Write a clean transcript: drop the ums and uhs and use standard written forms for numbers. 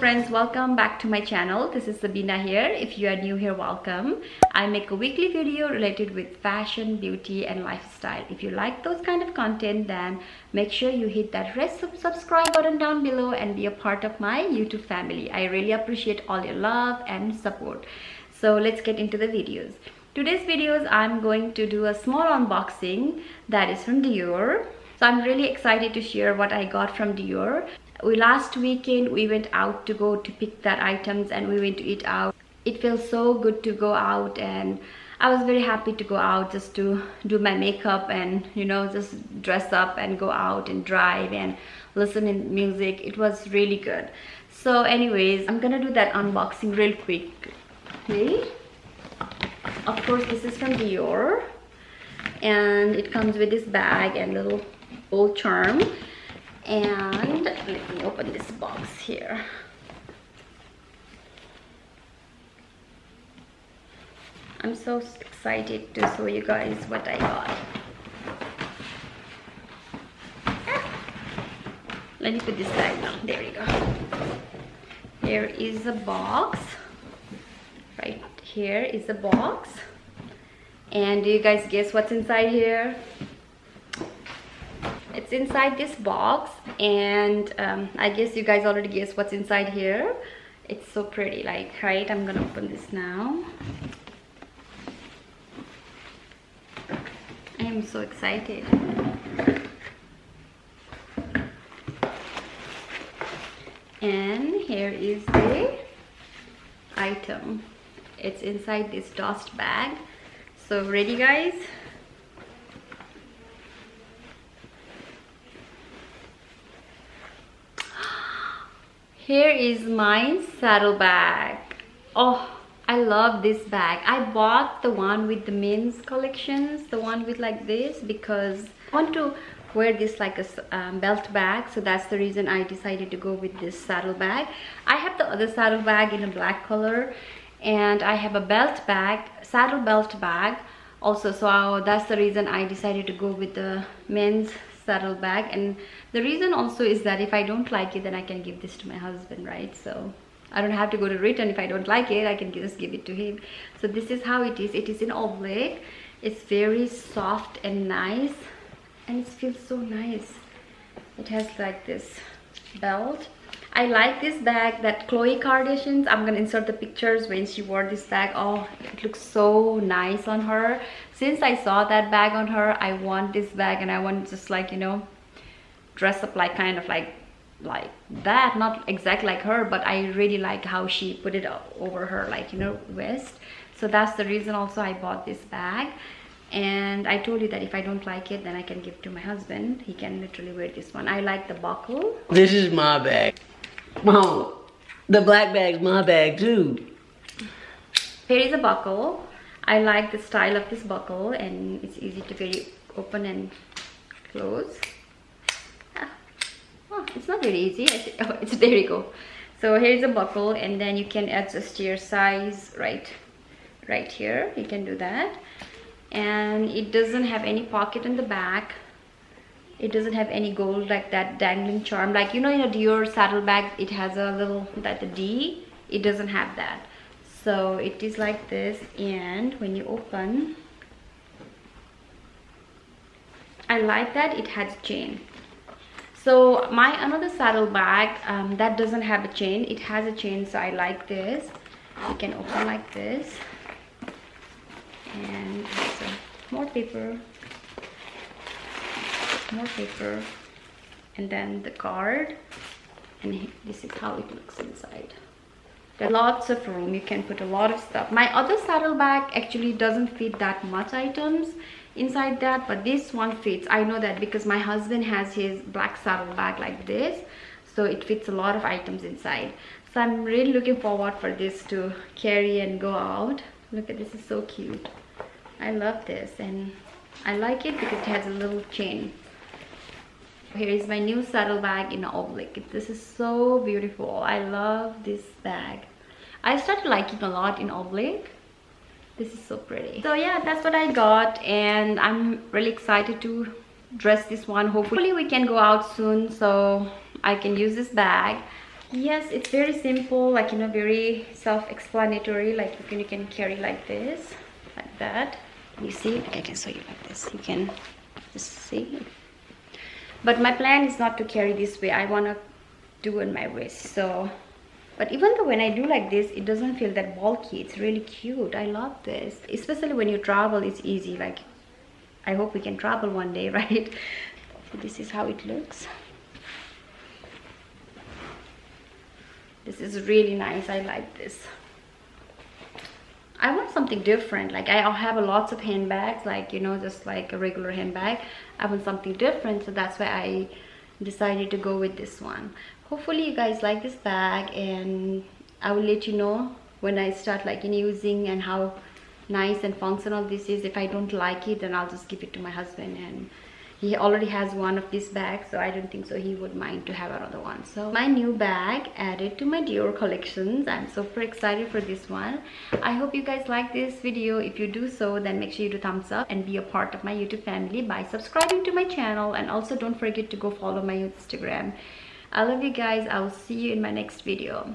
friends, welcome back to my channel. This is Sabina here. If you are new here, welcome. I make a weekly video related with fashion, beauty and lifestyle. If you like those kind of content, then make sure you hit that red subscribe button down below and be a part of my YouTube family. I really appreciate all your love and support. So let's get into the videos. Today's videos, I'm going to do a small unboxing that is from Dior. So I'm really excited to share what I got from Dior. Last weekend we went out to pick that items and we went to eat out. It feels so good to go out, and I was very happy to go out just to do my makeup and just dress up and go out and drive and listen to music. It was really good. So anyways, I'm gonna do that unboxing real quickly. Of course, this is from Dior and it comes with this bag and little old charm. And let me open this box here. I'm so excited to show you guys what I got. Let me put this bag down. There we go. Here is a box. Right here is a box. And do you guys guess what's inside here? It's inside this box, and I guess you guys already guessed what's inside here. It's so pretty, like, right? I'm gonna open this now. I am so excited. And here is the item. It's inside this dust bag. So ready, guys? Here is my saddle bag. Oh, I love this bag. I bought the one with the men's collections, the one with like this, because I want to wear this like a belt bag. So that's the reason I decided to go with this saddle bag. I have the other saddle bag in a black color, and I have a belt bag, saddle belt bag also. So that's the reason I decided to go with the men's saddle bag. And the reason also is that if I don't like it, then I can give this to my husband, right? So I don't have to go to return. If I don't like it, I can just give it to him. So this is how it is. It is in oblique. It's very soft and nice, and it feels so nice. It has like this belt. I like this bag that Khloe Kardashian's. I'm gonna insert the pictures when she wore this bag. Oh, it looks so nice on her. Since I saw that bag on her, I want this bag, and I want just like, dress up like kind of like that. Not exactly like her, but I really like how she put it over her, like, waist. So that's the reason also I bought this bag. And I told you that if I don't like it, then I can give it to my husband. He can literally wear this one. I like the buckle. This is my bag. Mom, the black bag's my bag too. Here is a buckle. I like the style of this buckle, and it's easy to very open and close. Oh, it's not very easy. Oh, there you go. So here's a buckle, and then you can adjust your size right here. You can do that. And it doesn't have any pocket in the back. It doesn't have any gold like that dangling charm, like in a Dior saddle bag it has a little the D. It doesn't have that. So it is like this, and when you open, I like that it has a chain. So my another saddle bag that doesn't have a chain, it has a chain. So I like this. You can open like this, and more paper, and then the card, and this is how it looks inside. There's lots of room. You can put a lot of stuff. My other saddle bag actually doesn't fit that much items inside that, but this one fits. I know that because my husband has his black saddle bag like this, so it fits a lot of items inside. So I'm really looking forward for this to carry and go out. Look at this, is so cute. I love this, and I like it because it has a little chain. Here is my new saddle bag in oblique. This is so beautiful. I love this bag. I started liking a lot in oblique. This is so pretty. So yeah, that's what I got, and I'm really excited to dress this one. Hopefully we can go out soon so I can use this bag. Yes, it's very simple, like, you know, very self-explanatory. Like you can carry like this, like that. You see, I can show you like this. You can just see. But my plan is not to carry this way. I want to do on my wrist. So, but even though when I do like this, it doesn't feel that bulky. It's really cute. I love this. Especially when you travel, it's easy. Like, I hope we can travel one day, right? So this is how it looks. This is really nice. I like this. I want something different. Like, I'll have lots of handbags, like, you know, just like a regular handbag. I want something different, so that's why I decided to go with this one. Hopefully you guys like this bag, and I will let you know when I start like using and how nice and functional this is. If I don't like it, then I'll just give it to my husband, and he already has one of these bags, so I don't think so he would mind to have another one. So my new bag added to my Dior collections. I'm super excited for this one. I hope you guys like this video. If you do so, then make sure you do thumbs up and be a part of my YouTube family by subscribing to my channel, and also don't forget to go follow my Instagram. I love you guys. I will see you in my next video.